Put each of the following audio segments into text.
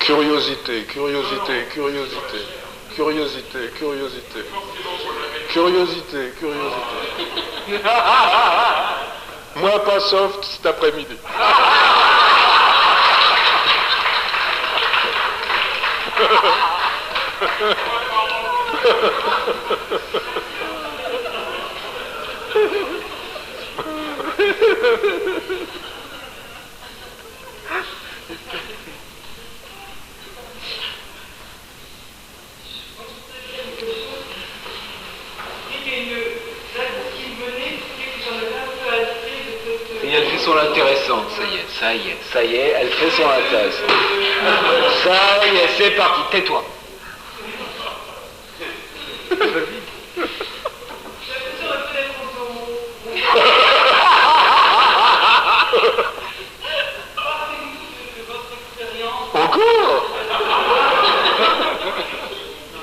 Curiosité, curiosité, curiosité, curiosité, curiosité, curiosité, curiosité. Moi, pas soft cet après-midi. Et elle fait son intéressante, ça y est, elle fait son intéressante. Ça y est, c'est parti, tais-toi. Encore?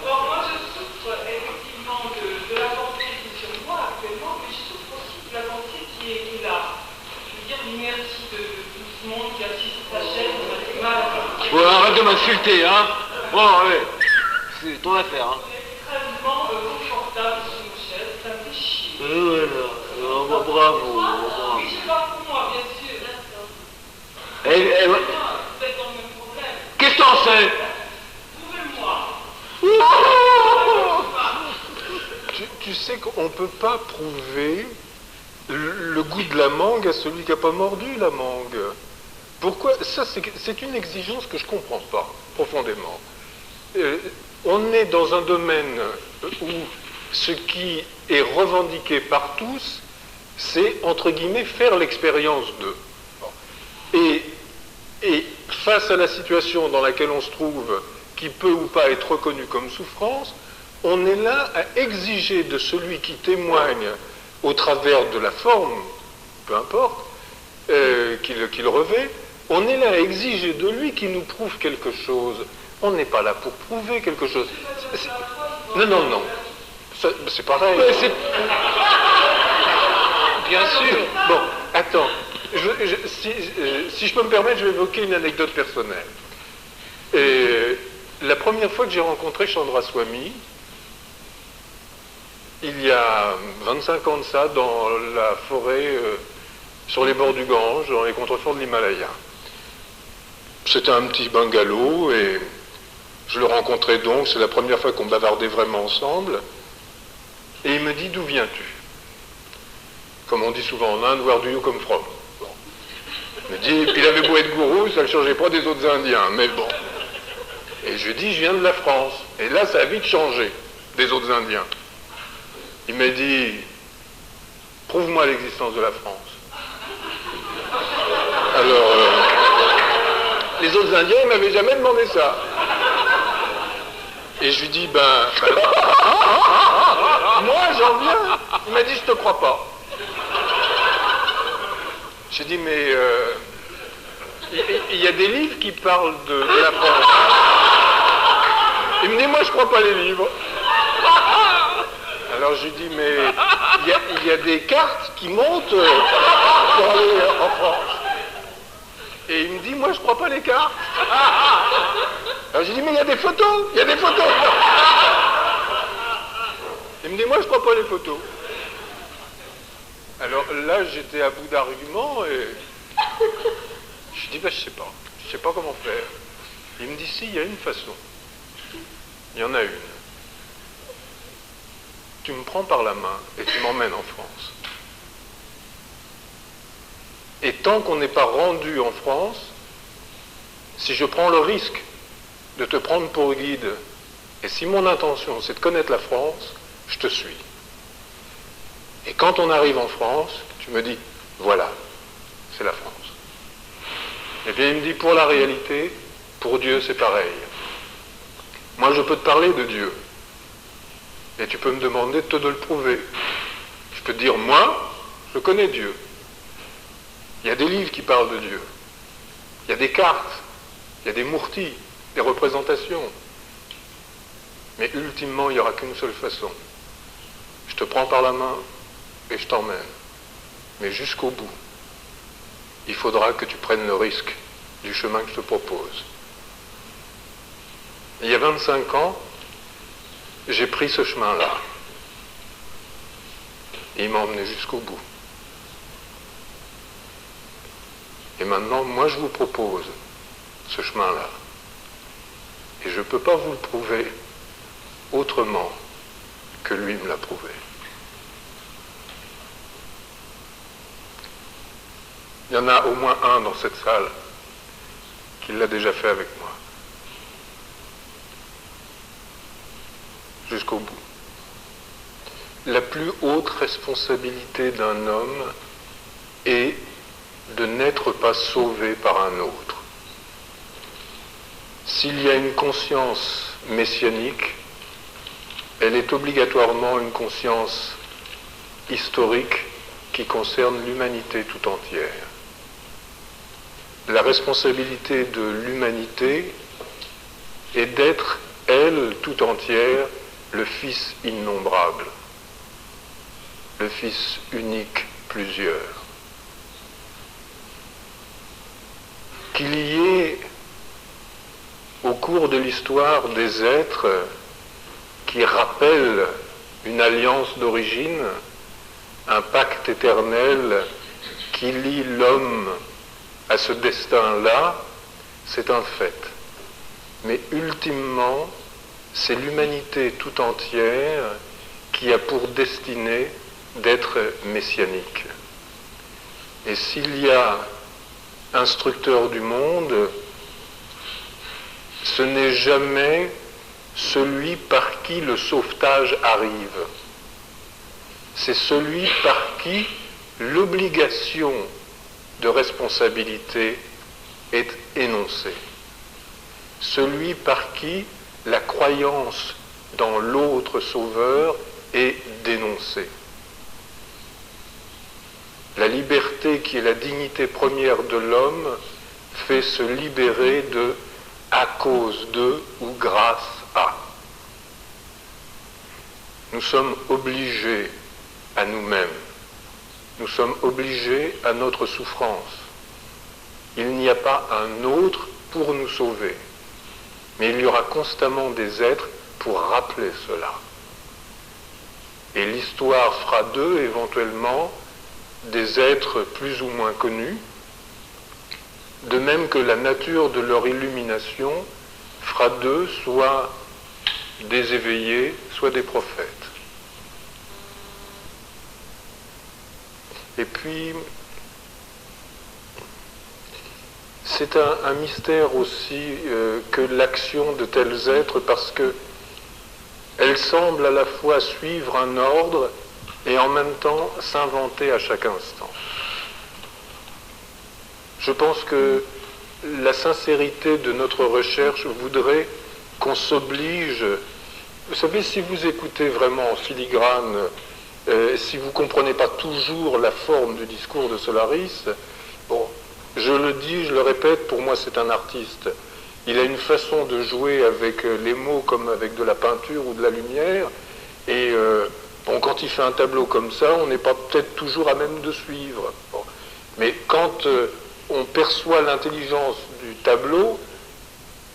Moi, je souffre effectivement de la pensée qui est sur moi actuellement, mais je souffre aussi de la pensée qui est là. Je veux dire, l'inertie de tout ce monde qui assiste à sa chaîne, on a du mal. Bon, arrête de m'insulter, hein. Bon, ouais. C'est ton affaire, hein. On est extrêmement confortable sur nos chaises, ça me fait chier. Voilà. Bravo. Oui, je parle pour moi, bien sûr. Vous êtes Vous êtes dans le même problème. Qu'est-ce que t'en sais? Tu sais qu'on ne peut pas prouver le goût de la mangue à celui qui n'a pas mordu la mangue. Pourquoi? Ça, c'est une exigence que je ne comprends pas profondément. On est dans un domaine où ce qui est revendiqué par tous, c'est, entre guillemets, faire l'expérience d'eux. Et face à la situation dans laquelle on se trouve, qui peut ou pas être reconnue comme souffrance, on est là à exiger de celui qui témoigne au travers de la forme, peu importe, qu'il revêt, on est là à exiger de lui qu'il nous prouve quelque chose. On n'est pas là pour prouver quelque chose. Non. C'est pareil. Bien sûr. Bon, attends. Si je peux me permettre, je vais évoquer une anecdote personnelle. La première fois que j'ai rencontré Chandra Swami, il y a 25 ans de ça, dans la forêt, sur les bords du Gange, dans les contreforts de l'Himalaya. C'était un petit bungalow et je le rencontrais donc, c'est la première fois qu'on bavardait vraiment ensemble. Et il me dit, d'où viens-tu? Comme on dit souvent en Inde, where do you come from? Bon. Il me dit, il avait beau être gourou, ça ne changeait pas des autres Indiens, mais bon. Et je lui dis, je viens de la France. Et là, ça a vite changé des autres Indiens. Il m'a dit, prouve-moi l'existence de la France. Alors, les autres Indiens, ils ne m'avaient jamais demandé ça. Et je lui dis, moi j'en viens. Il m'a dit, je te crois pas. J'ai dit, mais il y a des livres qui parlent de la France. Il me dit, moi je crois pas les livres. Alors je lui dis, mais il y a des cartes qui montent pour aller en France. Et il me dit, moi je crois pas les cartes. Alors j'ai dit, mais il y a des photos, il y a des photos. Il me dit, moi je crois pas les photos. Alors là j'étais à bout d'arguments et je dis, je sais pas comment faire. Il me dit, si, il y a une façon. Il y en a une. Tu me prends par la main et tu m'emmènes en France. Et tant qu'on n'est pas rendu en France, si je prends le risque de te prendre pour guide, et si mon intention c'est de connaître la France, je te suis. Et quand on arrive en France, tu me dis, voilà, c'est la France. Eh bien il me dit, pour la réalité, pour Dieu c'est pareil. Moi je peux te parler de Dieu. Et tu peux me demander de le prouver. Je peux te dire, moi, je connais Dieu. Il y a des livres qui parlent de Dieu. Il y a des cartes, il y a des murtis, des représentations. Mais ultimement, il n'y aura qu'une seule façon. Je te prends par la main et je t'emmène. Mais jusqu'au bout. Il faudra que tu prennes le risque du chemin que je te propose. Il y a 25 ans, j'ai pris ce chemin-là. Et il m'a emmené jusqu'au bout. Et maintenant, moi, je vous propose ce chemin-là. Et je ne peux pas vous le prouver autrement que lui me l'a prouvé. Il y en a au moins un dans cette salle qui l'a déjà fait avec moi. Jusqu'au bout. La plus haute responsabilité d'un homme est de n'être pas sauvé par un autre. S'il y a une conscience messianique, elle est obligatoirement une conscience historique qui concerne l'humanité tout entière. La responsabilité de l'humanité est d'être, elle, tout entière, le Fils innombrable, le Fils unique plusieurs. Qu'il y ait au cours de l'histoire des êtres qui rappellent une alliance d'origine, un pacte éternel qui lie l'homme à ce destin-là, c'est un fait. Mais ultimement, c'est l'humanité tout entière qui a pour destinée d'être messianique. Et s'il y a instructeur du monde, ce n'est jamais celui par qui le sauvetage arrive. C'est celui par qui l'obligation de responsabilité est énoncée. Celui par qui la croyance dans l'autre sauveur est dénoncée. La liberté qui est la dignité première de l'homme fait se libérer de à cause de ou grâce à. Nous sommes obligés à nous-mêmes. Nous sommes obligés à notre souffrance. Il n'y a pas un autre pour nous sauver. Mais il y aura constamment des êtres pour rappeler cela. Et l'histoire fera d'eux, éventuellement, des êtres plus ou moins connus, de même que la nature de leur illumination fera d'eux soit des éveillés, soit des prophètes. Et puis, c'est un mystère aussi que l'action de tels êtres, parce que elles semblent à la fois suivre un ordre et en même temps s'inventer à chaque instant. Je pense que la sincérité de notre recherche voudrait qu'on s'oblige. Vous savez, si vous écoutez vraiment en filigrane, si vous ne comprenez pas toujours la forme du discours de Solaris, bon, je le dis, je le répète, pour moi c'est un artiste. Il a une façon de jouer avec les mots comme avec de la peinture ou de la lumière, et bon, quand il fait un tableau comme ça, on n'est pas peut-être toujours à même de suivre. Bon. Mais quand on perçoit l'intelligence du tableau,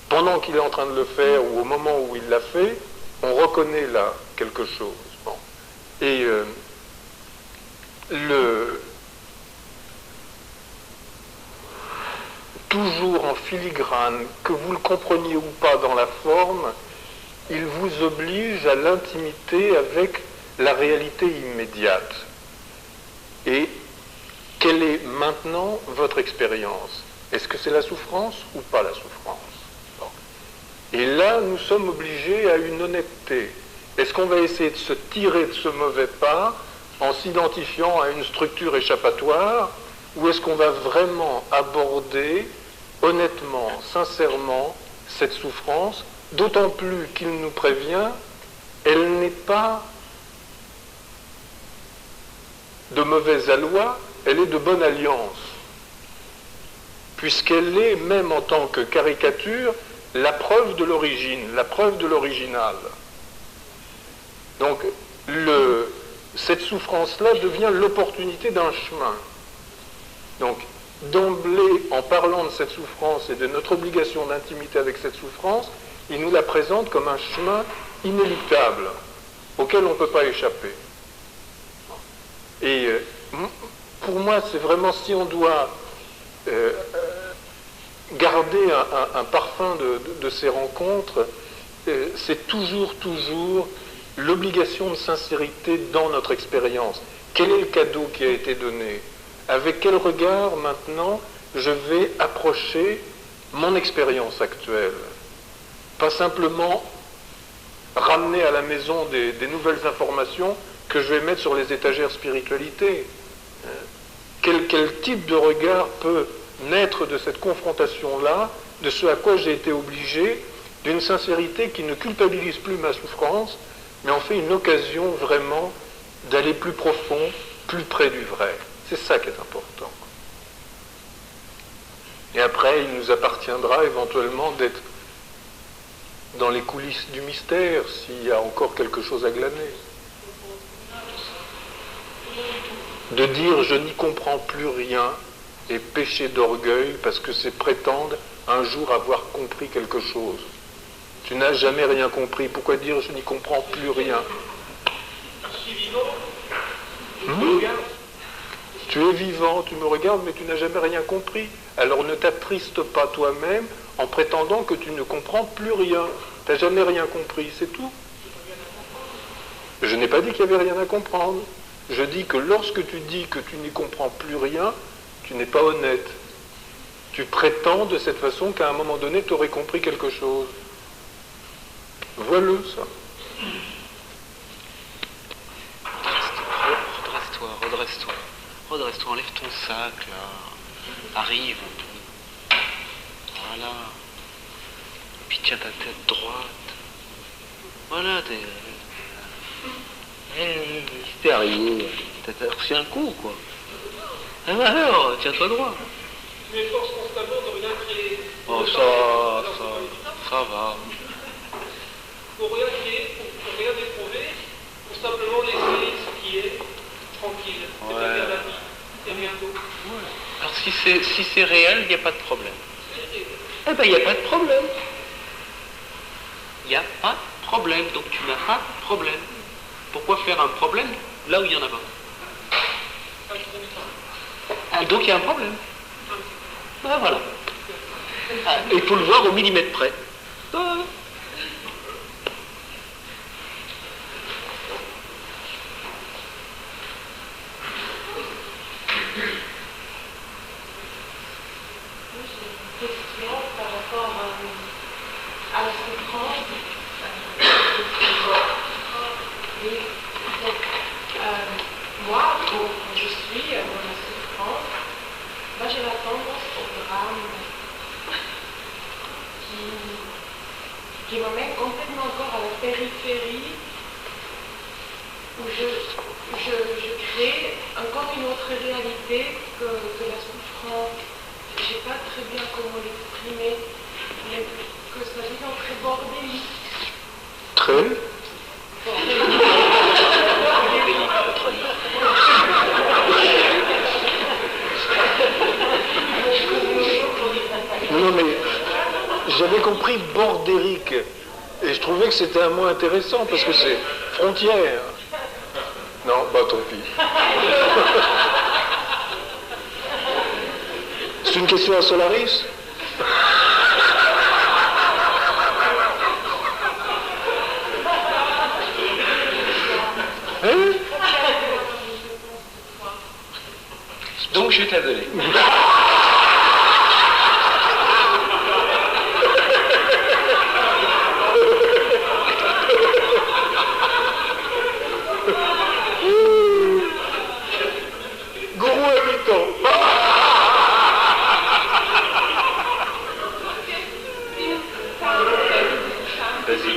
pendant qu'il est en train de le faire ou au moment où il l'a fait, on reconnaît là quelque chose. Bon. Et toujours en filigrane, que vous le compreniez ou pas dans la forme, il vous oblige à l'intimité avec la réalité immédiate. Et quelle est maintenant votre expérience? Est-ce que c'est la souffrance ou pas la souffrance? Bon. Et là, nous sommes obligés à une honnêteté. Est-ce qu'on va essayer de se tirer de ce mauvais pas en s'identifiant à une structure échappatoire, ou est-ce qu'on va vraiment aborder honnêtement, sincèrement, cette souffrance, d'autant plus qu'il nous prévient, elle n'est pas de mauvaise aloi, elle est de bonne alliance, puisqu'elle est, même en tant que caricature, la preuve de l'origine, la preuve de l'original. Donc, cette souffrance-là devient l'opportunité d'un chemin. Donc, d'emblée, en parlant de cette souffrance et de notre obligation d'intimité avec cette souffrance, il nous la présente comme un chemin inéluctable, auquel on ne peut pas échapper. Et pour moi, c'est vraiment, si on doit garder un parfum de ces rencontres, c'est toujours l'obligation de sincérité dans notre expérience. Quel est le cadeau qui a été donné? Avec quel regard maintenant je vais approcher mon expérience actuelle? Pas simplement ramener à la maison des nouvelles informations que je vais mettre sur les étagères spiritualité. Quel type de regard peut naître de cette confrontation-là, de ce à quoi j'ai été obligé, d'une sincérité qui ne culpabilise plus ma souffrance, mais en fait une occasion vraiment d'aller plus profond, plus près du vrai. C'est ça qui est important. Et après, il nous appartiendra éventuellement d'être dans les coulisses du mystère, s'il y a encore quelque chose à glaner. De dire « je n'y comprends plus rien » et péché d'orgueil parce que c'est prétendre un jour avoir compris quelque chose. Tu n'as jamais rien compris. Pourquoi dire « je n'y comprends plus rien » ? Je suis vivant, je me regarde. Tu es vivant, tu me regardes, mais tu n'as jamais rien compris. Alors ne t'attriste pas toi-même en prétendant que tu ne comprends plus rien. Tu n'as jamais rien compris, c'est tout. Je n'ai pas dit qu'il n'y avait rien à comprendre. Je dis que lorsque tu dis que tu n'y comprends plus rien, tu n'es pas honnête. Tu prétends de cette façon qu'à un moment donné, tu aurais compris quelque chose. Voilà ça. Redresse-toi, enlève ton sac, là. Arrive. Voilà. Puis tiens ta tête droite. Voilà, t'es arrivé. T'as reçu un coup, quoi. Alors, tiens-toi droit. Je m'efforce constamment de rien créer. Oh, ça va. Pour rien créer, pour rien éprouver, pour simplement laisser ce qui est tranquille. C'est-à-dire la vie, et rien d'autre. Alors si c'est réel, il n'y a pas de problème. Eh ben, il n'y a pas de problème. Il n'y a pas de problème, donc tu n'as pas de problème. Pourquoi faire un problème là où il n'y en a pas? Ah, donc il y a un problème. Ah, voilà. Ah, il faut le voir au millimètre près. Ah. Par rapport à la souffrance. Et donc, moi, quand je suis dans la souffrance, moi j'ai la tendance au drame qui m'amène complètement encore à la périphérie, où je crée encore une autre réalité que la souffrance. Je ne sais pas très bien comment l'exprimer, mais que ça devient très bordélique. Très. Non mais j'avais compris bordérique et je trouvais que c'était un mot intéressant parce que c'est frontière. Non, bah tant pis. C'est une question à Solaris? Hein? Donc je vais te la donner. Gourou habitant. Vas-y.